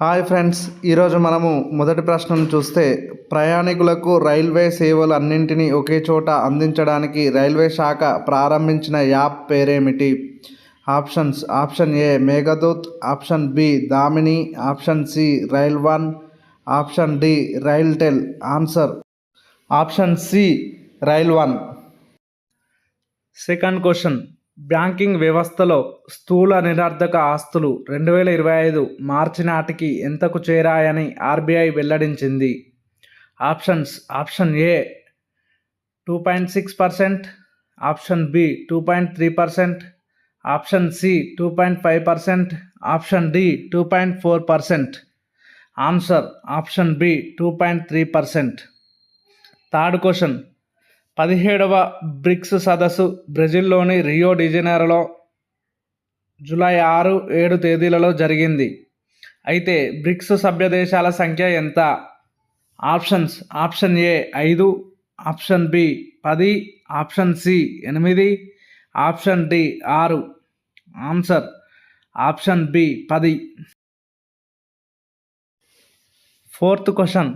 Hi friends, ఈరోజు మనము మొదటి ప్రశ్నను చూస్తే ప్రయాణికులకు రైల్వే సేవలు అన్నింటినీ ఒకే చోట అందించడానికి రైల్వే శాఖ ప్రారంభించిన యాప్ పేరేమిటి? Options: option A Meghdoot, option B Damini, option C rail one, option D RailTel. Answer option C rail one. Second question: banking వ్యవస్థలో స్థూల నిరర్ధక ఆస్తులు 2025 మార్చి నాటికి ఎంతకు చేరాయని ఆర్బీఐ వెల్లడించింది? Options: option A 2.6%, option B 2.3%, option C 2.5%, option D 2.4%. Answer option B 2.3%. Third question: 17వ బ్రిక్స్ సదస్సు బ్రెజిల్లోని రియో డిజెనెరోలో జూలై 6, 7 తేదీలలో జరిగింది. అయితే బ్రిక్స్ సభ్య దేశాల సంఖ్య ఎంత? Options: option A 5, option B 10, option C 8, option D 6. Answer option B 10. Fourth question: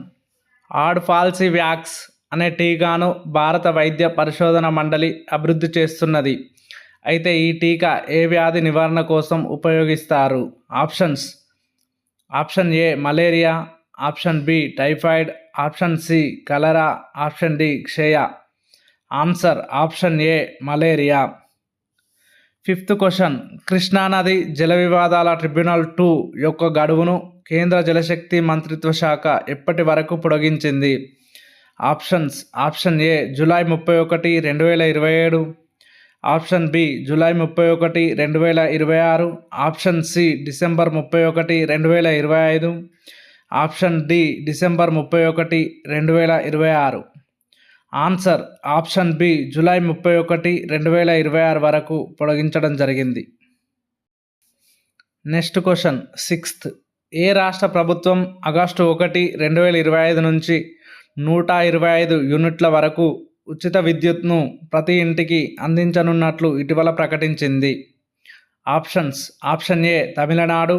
AdFalciVax అనే టీకాను భారత వైద్య పరిశోధన మండలి అభివృద్ధి చేస్తున్నది. అయితే ఈ టీకా ఏ వ్యాధి నివారణ కోసం ఉపయోగిస్తారు? Options: option A malaria, option B typhoid, option C cholera, option D క్షయ. Answer option A malaria. Fifth question: కృష్ణానది జల వివాదాల ట్రిబ్యునల్ 2 యొక్క గడువును కేంద్ర జలశక్తి మంత్రిత్వ శాఖ ఎప్పటి వరకు పొడిగించింది? Options: option A July 31, 2027, option B July 31, 2026, option C December 31, 2025, option D December 31, 2026. Answer option B July 31, 2026 వరకు పొడిగించడం జరిగింది. నెక్స్ట్ క్వశ్చన్ సిక్స్త్: ఏ రాష్ట్ర ప్రభుత్వం ఆగస్టు 1, 2025 నుంచి 125 యూనిట్ల వరకు ఉచిత విద్యుత్ను ప్రతి ఇంటికి అందించనున్నట్లు ఇటీవల ప్రకటించింది? Options: option A Tamil Nadu,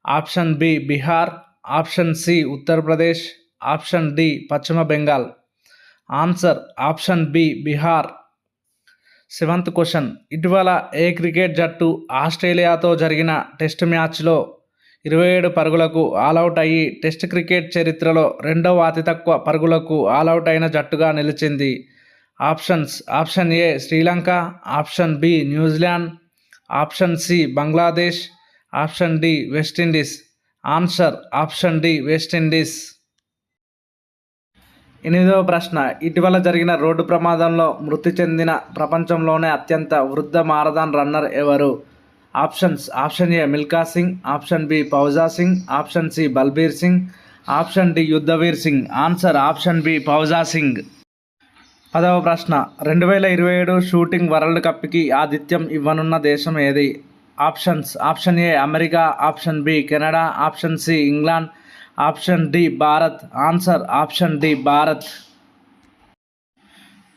option B Bihar, option C Uttar Pradesh, option D Paschim Bengal. Answer option B Bihar. Seventh question: ఇటీవల ఏ క్రికెట్ జట్టు ఆస్ట్రేలియాతో జరిగిన టెస్ట్ మ్యాచ్లో 27 పరుగులకు ఆలౌట్ అయ్యి టెస్ట్ క్రికెట్ చరిత్రలో రెండవ అతి తక్కువ పరుగులకు ఆలౌట్ అయిన జట్టుగా నిలిచింది? Options: option A Sri Lanka, option B New Zealand, option C Bangladesh, option D West Indies. Answer option D West Indies. 8వ ప్రశ్న: ఇటీవల జరిగిన రోడ్డు ప్రమాదంలో మృతి చెందిన ప్రపంచంలోనే అత్యంత వృద్ధ మారథాన్ రన్నర్ ఎవరు? Options: option A Milkha Singh, option B Fauja Singh, option C Balbir Singh, option D Yudhveer Singh. Answer option B Fauja Singh. 10వ ప్రశ్న: 2027 షూటింగ్ వరల్డ్ కప్కి ఆతిథ్యం ఇవ్వనున్న దేశం ఏది? Options: option A America, option B Canada, option C England, option D Bharat. Answer option D Bharat.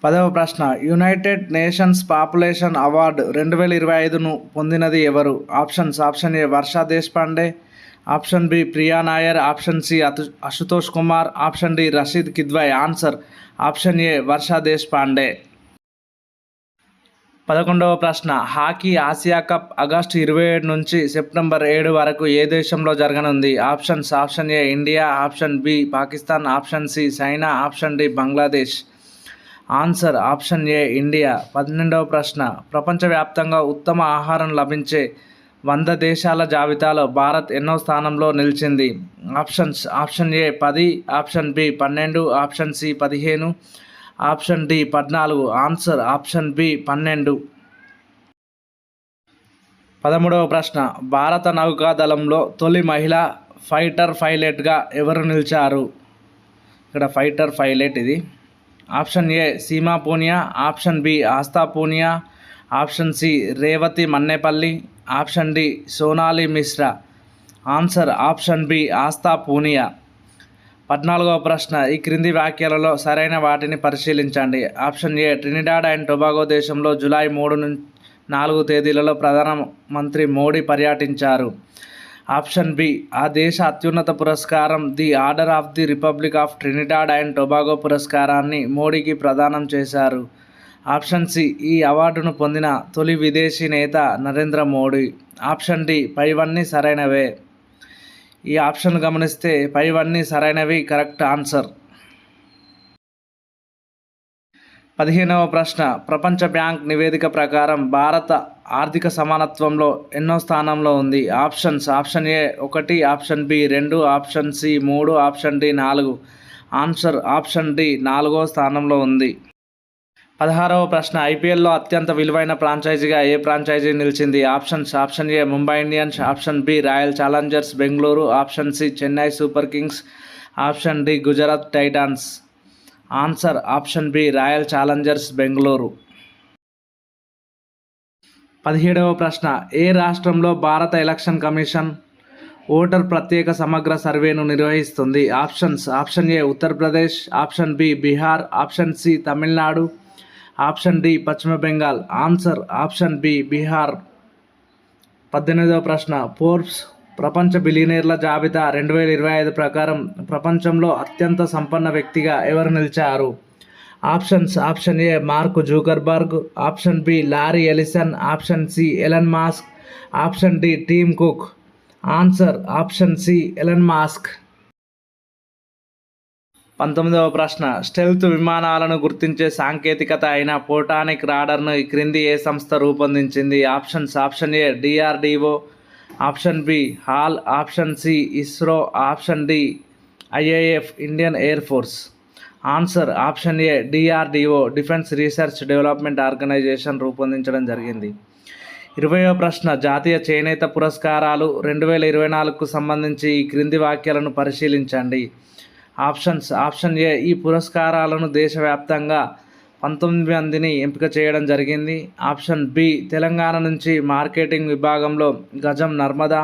10వ ప్రశ్న: United Nations population award 2025ను పొందినది ఎవరు? Options: option A Varsha Deshpande, option B Priya Nair, option C Ashutosh Kumar, option D Rashid Kidwai. Answer option A Varsha Deshpande. 11వ ప్రశ్న: hockey Asia cup August 27 నుంచి September 7 వరకు ఏ దేశంలో జరగనుంది? Options: option A India, option B Pakistan, option C China, option D Bangladesh. Answer option A India. 12వ ప్రశ్న: ప్రపంచవ్యాప్తంగా ఉత్తమ ఆహారం లభించే 100 దేశాల జాబితాలో భారత్ ఎన్నో స్థానంలో నిలిచింది? Options: option A 10, option B 12, option C 15, option D 14. Answer option B 12. 13వ ప్రశ్న: భారత నౌకాదళంలో తొలి మహిళా ఫైటర్ పైలట్గా ఎవరు నిలిచారు? ఇక్కడ ఫైటర్ పైలట్ ఇది. Option A Seema Punia, option B Astha Punia, option C Revathi Mannepalli, option D Sonali Mishra. Answer option B Astha Punia. 14వ ప్రశ్న: ఈ క్రింది వాక్యాలలో సరైన వాటిని పరిశీలించండి. Option A Trinidad and Tobago దేశంలో జూలై 3 నుంచి 4 తేదీలలో ప్రధానమంత్రి మోడీ పర్యటించారు. ఆప్షన్ బి ఆ దేశ అత్యున్నత పురస్కారం the order of the republic of Trinidad and Tobago పురస్కారాన్ని మోడీకి ప్రదానం చేశారు. ఆప్షన్ సి ఈ అవార్డును పొందిన తొలి విదేశీ నేత నరేంద్ర మోడీ. ఆప్షన్ డి పైవన్నీ సరైనవే. ఈ ఆప్షన్ గమనిస్తే పైవన్నీ సరైనవి కరెక్ట్ ఆన్సర్. 15వ ప్రశ్న ప్రపంచ బ్యాంక్ నివేదిక ప్రకారం భారత ఆర్థిక సమానత్వంలో ఎన్నో స్థానంలో ఉంది? Options option A 1, option B 2, option C 3, option D 4. Answer option D 4వ స్థానంలో ఉంది. 16వ ప్రశ్న ఐపీఎల్లో అత్యంత విలువైన ఫ్రాంచైజీగా ఏ ఫ్రాంచైజీ నిలిచింది? Options option A Mumbai Indians, option B Royal Challengers Bengaluru, option C Chennai Super Kings, option D Gujarat Titans. Answer option B Royal Challengers Bengaluru. 17వ ప్రశ్న ఏ రాష్ట్రంలో భారత ఎలక్షన్ కమిషన్ ఓటర్ ప్రత్యేక సమగ్ర సర్వేను నిర్వహిస్తుంది? Options option A Uttar Pradesh, option B Bihar, option C Tamil Nadu, option D Paschim Bengal. Answer option B Bihar. 18వ ప్రశ్న ఫోర్బ్స్ ప్రపంచ బిలియనీర్ల జాబితా 2025 ప్రకారం ప్రపంచంలో అత్యంత సంపన్న వ్యక్తిగా ఎవరు నిలిచారు? Options option A Mark Zuckerberg, option B Larry Ellison, option C Elon Musk, option D Tim Cook. Answer option C Elon Musk. 19వ ప్రశ్న స్టెల్త్ విమానాలను గుర్తించే సాంకేతికత అయిన ఫోటానిక్ రాడార్ను ఈ క్రింది ఏ సంస్థ రూపొందించింది? Options option A DRDO, option B HAL, option C ISRO, option D IAF Indian Air Force. Answer option A DRDO Defence Research Development Organisation రూపొందించడం జరిగింది. 20వ ప్రశ్న జాతీయ చేనేత పురస్కారాలు 2024కు సంబంధించి ఈ క్రింది వాక్యాలను పరిశీలించండి. ఆప్షన్స్ ఆప్షన్ ఏ ఈ పురస్కారాలను దేశవ్యాప్తంగా 19 మందిని ఎంపిక చేయడం జరిగింది. ఆప్షన్ బి తెలంగాణ నుంచి మార్కెటింగ్ విభాగంలో గజం నర్మదా,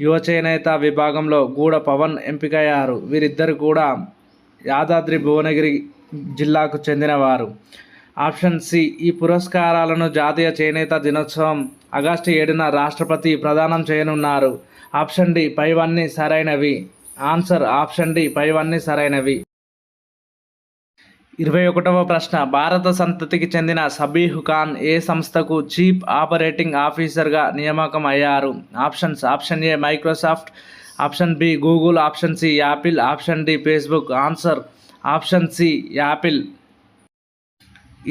యువ చేనేత విభాగంలో గూడ పవన్ ఎంపికయ్యారు. వీరిద్దరు కూడా యాదాద్రి భువనగిరి జిల్లాకు చెందినవారు. ఆప్షన్ సి ఈ పురస్కారాలను జాతీయ చేనేత దినోత్సవం ఆగస్టు 7న రాష్ట్రపతి ప్రదానం చేయనున్నారు. ఆప్షన్ డి పైవన్నీ సరైనవి. ఆన్సర్ ఆప్షన్ డి పైవన్నీ సరైనవి. 21వ ప్రశ్న భారత సంతతికి చెందిన సబీహ్ ఖాన్ ఏ సంస్థకు చీఫ్ ఆపరేటింగ్ ఆఫీసర్గా నియామకం అయ్యారు? Options option A Microsoft, option B Google, option C Apple, option D Facebook. Answer option C Apple.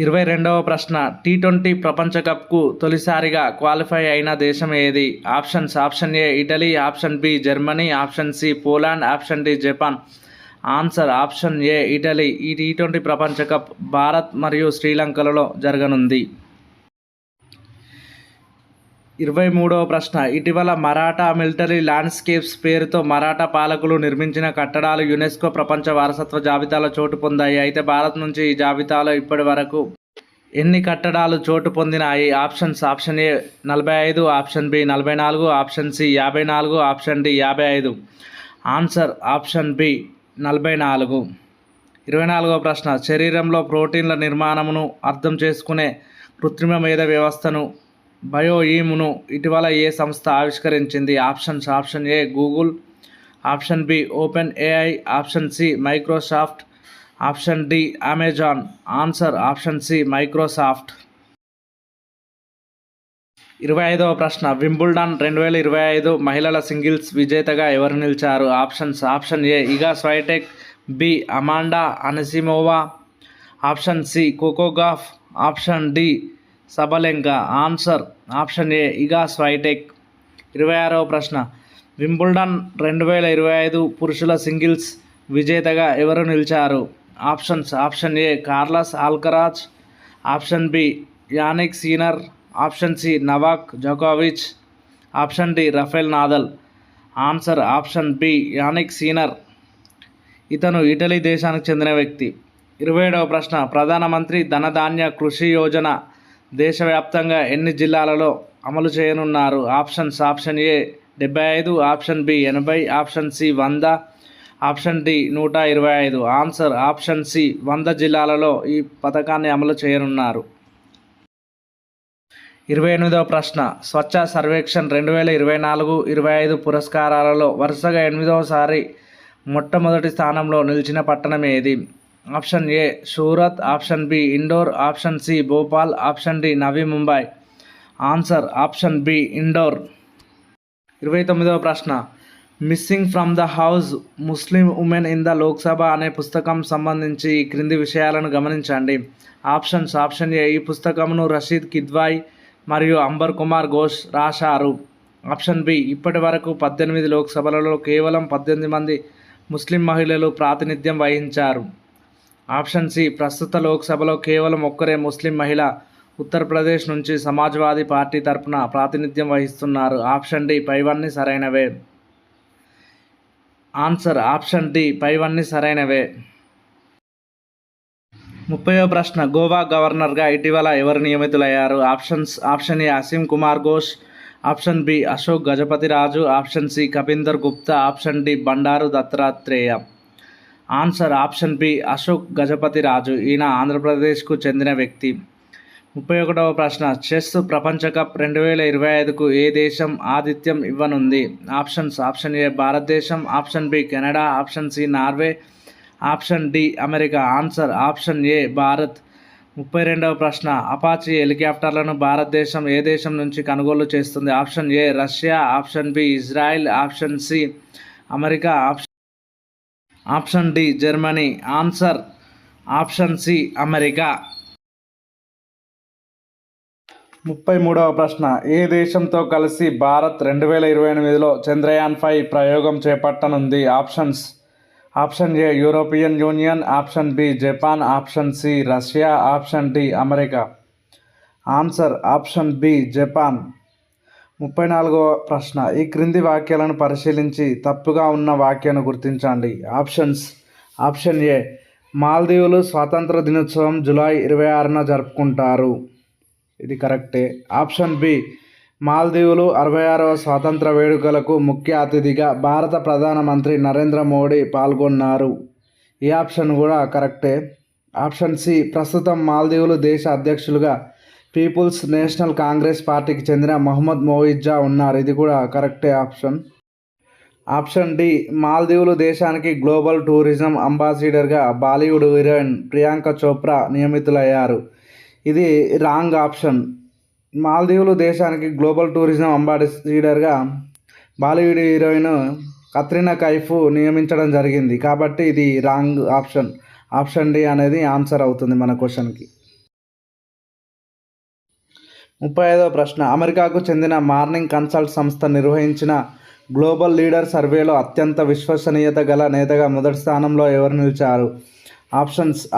22వ ప్రశ్న T20 ప్రపంచ కప్కు తొలిసారిగా క్వాలిఫై అయిన దేశం ఏది? Options option A Italy, option B Germany, option C Poland, option D Japan. Answer option A Italy. ఈ T20 ప్రపంచ కప్ భారత్ మరియు శ్రీలంకలలో జరగనుంది. 23వ ప్రశ్న ఇటీవల మరాఠా మిలిటరీ ల్యాండ్స్కేప్స్ పేరుతో మరాఠా పాలకులు నిర్మించిన కట్టడాలు యునెస్కో ప్రపంచ వారసత్వ జాబితాలో చోటు పొందాయి. అయితే భారత్ నుంచి ఈ జాబితాలో ఇప్పటి వరకు ఎన్ని కట్టడాలు చోటు పొందినాయి? Options option A 45, option B 44, option C 54, option D 55. Answer option B 44. 24వ ప్రశ్న శరీరంలో ప్రోటీన్ల నిర్మాణమును అర్థం చేసుకునే కృత్రిమ మేధ వ్యవస్థను బయోఈమ్ను ఇటీవల ఏ సంస్థ ఆవిష్కరించింది? Options option A Google, option B open AI, option C Microsoft, option D Amazon. Answer option C Microsoft. 25వ ప్రశ్న వింబుల్డన్ 2025 మహిళల సింగిల్స్ విజేతగా ఎవరు నిలిచారు? Options option A Iga Swiatek, B Amanda Anisimova, option C Coco Gauff, option D Sabalenka. Answer option A Iga Swiatek. 26వ ప్రశ్న Wimbledon 2025 పురుషుల singles విజేతగా ఎవరు నిలిచారు? Options option A Carlos Alcaraz, option B Jannik Sinner, option C Novak జోకోవిచ్, option D Rafael Nadal. Answer option B Jannik Sinner. ఇతను Italy దేశానికి చెందిన వ్యక్తి. 27వ ప్రశ్న ప్రధానమంత్రి ధనధాన్య కృషి యోజన దేశవ్యాప్తంగా ఎన్ని జిల్లాలలో అమలు చేయనున్నారు? Options option A 75, option B 80, option C 100, option D 125. Answer option C 100 జిల్లాలలో ఈ పథకాన్ని అమలు చేయనున్నారు. 28వ ప్రశ్న స్వచ్ఛ సర్వేక్షణ్ 2024-25 పురస్కారాలలో వరుసగా 8వసారి మొట్టమొదటి స్థానంలో నిలిచిన పట్టణం ఏది? Option A Surat, option B Indore, option C Bhopal, option D Navi Mumbai. Answer option B Indore. 29వ ప్రశ్న missing from the house Muslim women in the Lok Sabha అనే పుస్తకం సంబంధించి ఈ క్రింది విషయాలను గమనించండి. ఆప్షన్స్ ఆప్షన్ ఏ ఈ పుస్తకంను రషీద్ కిద్వాయ్ మరియు అంబర్ కుమార్ ఘోష్ రాశారు. ఆప్షన్ బి ఇప్పటి వరకు 18 లోక్సభలలో కేవలం 18 మంది ముస్లిం మహిళలు ప్రాతినిధ్యం వహించారు. ఆప్షన్ సి ప్రస్తుత లోక్సభలో కేవలం ఒక్కరే ముస్లిం మహిళ ఉత్తరప్రదేశ్ నుంచి సమాజ్వాదీ పార్టీ తరపున ప్రాతినిధ్యం వహిస్తున్నారు. ఆప్షన్ డి పైవన్నీ సరైనవే. ఆన్సర్ ఆప్షన్ డి పైవన్నీ సరైనవే. 30వ ప్రశ్న గోవా గవర్నర్గా ఇటీవల ఎవరు నియమితులయ్యారు? Option A Asim Kumar Ghosh, option B Ashok Gajapathi Raju, option C Kavinder Gupta, option D Bandaru Dattatreya. Answer option B Ashok Gajapathi Raju. ఈయన ఆంధ్రప్రదేశ్కు చెందిన వ్యక్తి. 31వ ప్రశ్న చెస్ ప్రపంచ కప్ 2025కు ఏ దేశం ఆతిథ్యం ఇవ్వనుంది? ఆప్షన్ ఏ భారతదేశం, option B Canada, option C Norway, option D America. Answer option A Bharat. 32వ ప్రశ్న అపాచీ హెలికాప్టర్లను భారతదేశం ఏ దేశం నుంచి కొనుగోలు చేస్తుంది? Option A Russia, option B Israel, option C America, option D Germany. Answer option C America. 33వ ప్రశ్న ఏ దేశంతో కలిసి భారత్ 2028లో చంద్రయాన్-5 ప్రయోగం చేపట్టనుంది? Option A European Union, option B Japan, option C Russia, option D America. Answer option B Japan. 34వ ప్రశ్న ఈ క్రింది వాక్యాలను పరిశీలించి తప్పుగా ఉన్న వాక్యాన్ని గుర్తించండి. ఆప్షన్ ఏ మాల్దీవులు స్వాతంత్ర దినోత్సవం జూలై 26న జరుపుకుంటారు. ఇది కరెక్టే. ఆప్షన్ బి మాల్దీవులు 66వ స్వాతంత్ర వేడుకలకు ముఖ్య అతిథిగా భారత ప్రధానమంత్రి నరేంద్ర మోడీ పాల్గొన్నారు. ఈ ఆప్షన్ కూడా కరెక్టే. ఆప్షన్ సి ప్రస్తుతం మాల్దీవులు దేశ అధ్యక్షులుగా పీపుల్స్ నేషనల్ కాంగ్రెస్ పార్టీకి చెందిన మహమ్మద్ మొయిజ్జా ఉన్నారు. ఇది కూడా కరెక్టే ఆప్షన్. ఆప్షన్ డి మాల్దీవులు దేశానికి గ్లోబల్ టూరిజం అంబాసిడర్గా బాలీవుడ్ హీరోయిన్ ప్రియాంక చోప్రా నియమితులయ్యారు. ఇది రాంగ్ ఆప్షన్. మాల్దీవులు దేశానికి గ్లోబల్ టూరిజం అంబాసిడర్గా బాలీవుడ్ హీరోయిన్ కత్రినా కైఫ్ నియమించడం జరిగింది. కాబట్టి ఇది రాంగ్ ఆప్షన్. ఆప్షన్ డి అనేది ఆన్సర్ అవుతుంది మన క్వశ్చన్కి. 35వ ప్రశ్న అమెరికాకు చెందిన మార్నింగ్ కన్సల్ట్ సంస్థ నిర్వహించిన గ్లోబల్ లీడర్ సర్వేలో అత్యంత విశ్వసనీయత గల నేతగా మొదటి స్థానంలో ఎవరు నిలిచారు?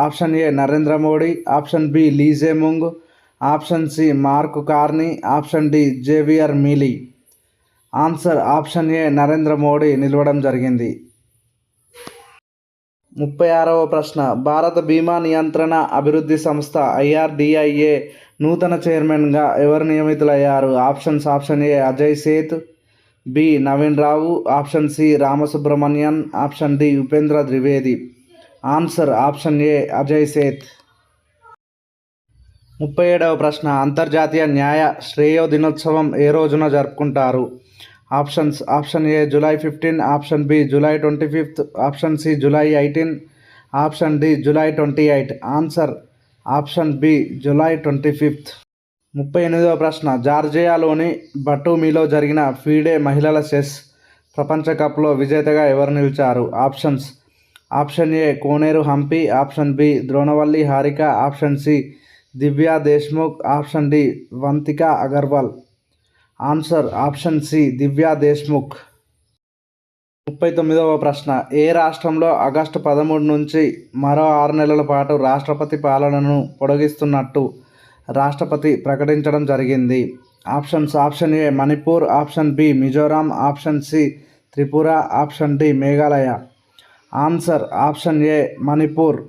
Option A Narendra Modi, option B Lee Jae myung, option C Mark Carney, option D Javier Milei. Answer option A Narendra Modi నిలవడం జరిగింది. 36వ ప్రశ్న భారత బీమా నియంత్రణ అభివృద్ధి సంస్థ IRDAI నూతన చైర్మన్గా ఎవరు నియమితులయ్యారు? Option A Ajay Seth, B Naveen Rao, option C Ramasubramanian, option D Upendra Dwivedi. Answer option A Ajay Seth. 37వ ప్రశ్న అంతర్జాతీయ న్యాయ శ్రేయో దినోత్సవం ఏ రోజున జరుపుకుంటారు? Option A July 15, option B July 25, option C July 18, option D July 28. Answer option B July 25. 38వ ప్రశ్న జార్జియాలోని బటూమీలో జరిగిన ఫీడే మహిళల చెస్ ప్రపంచ కప్లో విజేతగా ఎవరు నిలిచారు? Option A Koneru Humpy, option B Dronavalli Harika, option C Divya Deshmukh, option D Vantika Agrawal. Answer option C Divya Deshmukh. 39వ ప్రశ్న ఏ రాష్ట్రంలో ఆగస్టు 13 నుంచి మరో 6 నెలల పాటు రాష్ట్రపతి పాలనను పొడిగిస్తున్నట్టు రాష్ట్రపతి ప్రకటించడం జరిగింది? Option A Manipur, option B Mizoram, option C Tripura, option D Meghalaya. Answer option A Manipur.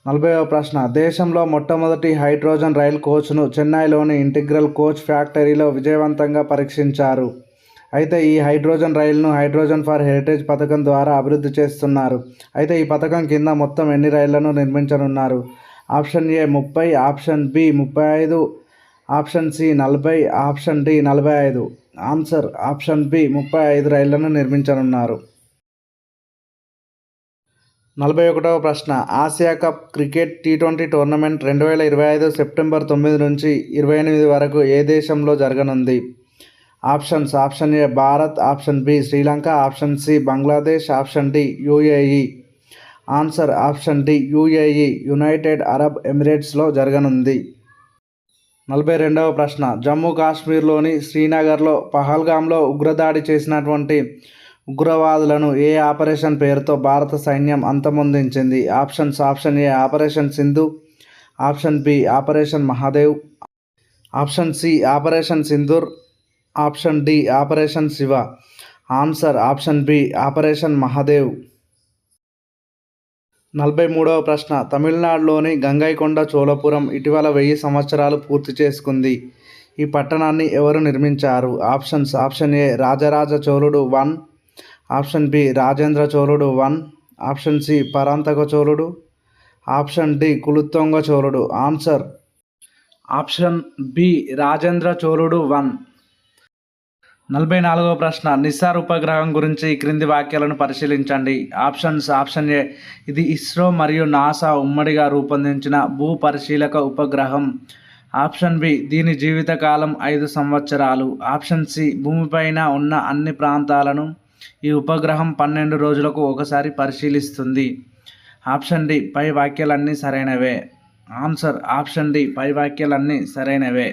40వ ప్రశ్న దేశంలో మొట్టమొదటి హైడ్రోజన్ రైల్ కోచ్ను చెన్నైలోని ఇంటిగ్రల్ కోచ్ ఫ్యాక్టరీలో విజయవంతంగా పరీక్షించారు. అయితే ఈ హైడ్రోజన్ రైలును హైడ్రోజన్ ఫర్ హెరిటేజ్ పథకం ద్వారా అభివృద్ధి చేస్తున్నారు. అయితే ఈ పథకం కింద మొత్తం ఎన్ని రైళ్లను నిర్మించనున్నారు? Option A 30, option B 35, option C 40, option D 45. Answer option B 35 రైళ్లను నిర్మించనున్నారు. 41వ ప్రశ్న ఆసియా కప్ క్రికెట్ టీ20 టోర్నమెంట్ 2025 సెప్టెంబర్ 9 నుంచి 28 వరకు ఏ దేశంలో జరగనుంది? Options option A Bharat, option B Sri Lanka, option C Bangladesh, option D UAE. Answer option D UAE United Arab ఎమిరేట్స్లో జరగనుంది. 42వ ప్రశ్న జమ్మూ కాశ్మీర్లోని శ్రీనగర్లో పహల్గామ్లో ఉగ్రదాడి చేసినటువంటి ఉగ్రవాదులను ఏ ఆపరేషన్ పేరుతో భారత సైన్యం అంతమొందించింది? Options option A operation Sindhu, option B operation Mahadev, option C operation Sindoor, option D operation Shiva. Answer option B operation Mahadev. 43వ ప్రశ్న తమిళనాడులోని గంగైకొండ చోళపురం ఇటీవల 1000 సంవత్సరాలు పూర్తి చేసుకుంది. ఈ పట్టణాన్ని ఎవరు నిర్మించారు? ఆప్షన్స్ ఆప్షన్ ఏ రాజరాజ చోళుడు 1, ఆప్షన్ బి రాజేంద్ర చోళుడు 1, ఆప్షన్ సి పరాంతక చోళుడు, ఆప్షన్ డి కులుత్తొంగ చోళుడు. ఆన్సర్ ఆప్షన్ బి రాజేంద్ర చోళుడు 1. 44వ ప్రశ్న నిస్సార్ ఉపగ్రహం గురించి ఈ క్రింది వాక్యాలను పరిశీలించండి. ఆప్షన్స్ ఆప్షన్ ఏ ఇది ఇస్రో మరియు నాసా ఉమ్మడిగా రూపొందించిన భూ పరిశీలక ఉపగ్రహం. ఆప్షన్ బి దీని జీవితకాలం 5 సంవత్సరాలు. ఆప్షన్ సి భూమిపైన ఉన్న అన్ని ప్రాంతాలను ఈ ఉపగ్రహం 12 రోజులకు ఒకసారి పరిశీలిస్తుంది. ఆప్షన్ డి పై వాక్యాలన్నీ సరైనవే. ఆన్సర్ ఆప్షన్ డి పై వాక్యాలన్నీ సరైనవే.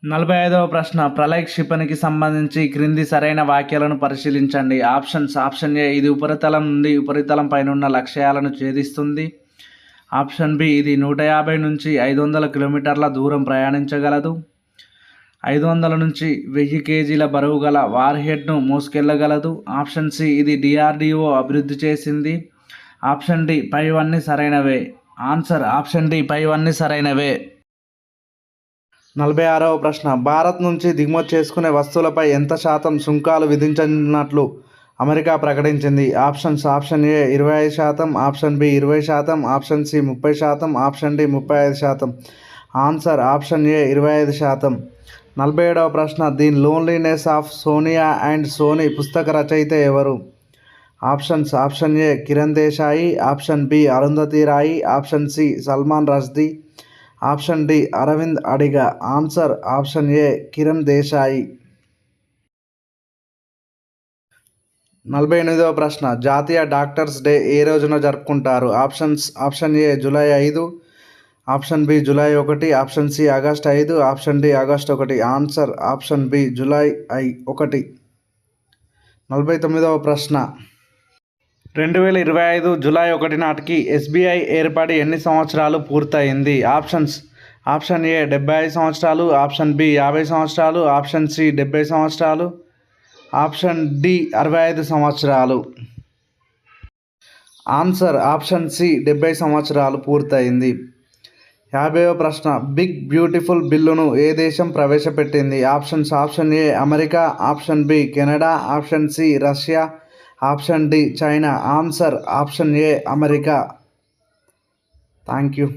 45వ ప్రశ్న ప్రళయ్ క్షిపణికి సంబంధించి క్రింది సరైన వాక్యాలను పరిశీలించండి. ఆప్షన్స్ ఆప్షన్ ఏ ఇది ఉపరితలం నుండి ఉపరితలం పైనున్న లక్ష్యాలను ఛేదిస్తుంది. ఆప్షన్ బి ఇది 150 నుంచి 500 కిలోమీటర్ల దూరం ప్రయాణించగలదు. 500 నుంచి 1000 కేజీల బరువు గల వార్హెడ్ను మోసుకెళ్లగలదు. ఆప్షన్ సి ఇది డిఆర్డిఓ అభివృద్ధి చేసింది. ఆప్షన్ డి పైవన్నీ సరైనవే. ఆన్సర్ ఆప్షన్ డి పైవన్నీ సరైనవే. 46వ ప్రశ్న భారత్ నుంచి దిగుమతి చేసుకునే వస్తువులపై ఎంత శాతం సుంకాలు విధించనున్నట్లు అమెరికా ప్రకటించింది? Options option A 25%, option B 20%, option C 30%, option D 35%. Answer option A 25%. 47వ ప్రశ్న the loneliness of Sonia and Sunny పుస్తక రచయిత ఎవరు? Options option A Kiran Desai, option B Arundhati Roy, option C Salman Rushdie, option D Aravind Adiga. Answer option A Kiran Desai. 48వ ప్రశ్న జాతీయ డాక్టర్స్ డే ఏ రోజున జరుపుకుంటారు? Options option A July 5, option B July 1, option C August 5, option D August 1. Answer option B July 1. 49వ ప్రశ్న 2025 July 1 నాటికి SBI ఏర్పడి ఎన్ని సంవత్సరాలు పూర్తయింది? ఆప్షన్స్ ఆప్షన్ ఏ 75 సంవత్సరాలు, ఆప్షన్ బి 50 సంవత్సరాలు, ఆప్షన్ సి 70 సంవత్సరాలు, ఆప్షన్ డి 65 సంవత్సరాలు. ఆన్సర్ ఆప్షన్ సి 70 సంవత్సరాలు పూర్తయింది. 50వ ప్రశ్న బిగ్ బ్యూటిఫుల్ బిల్లును ఏ దేశం ప్రవేశపెట్టింది? Options option A America, option B Canada, option C Russia, option D China. Answer option A America. Thank you.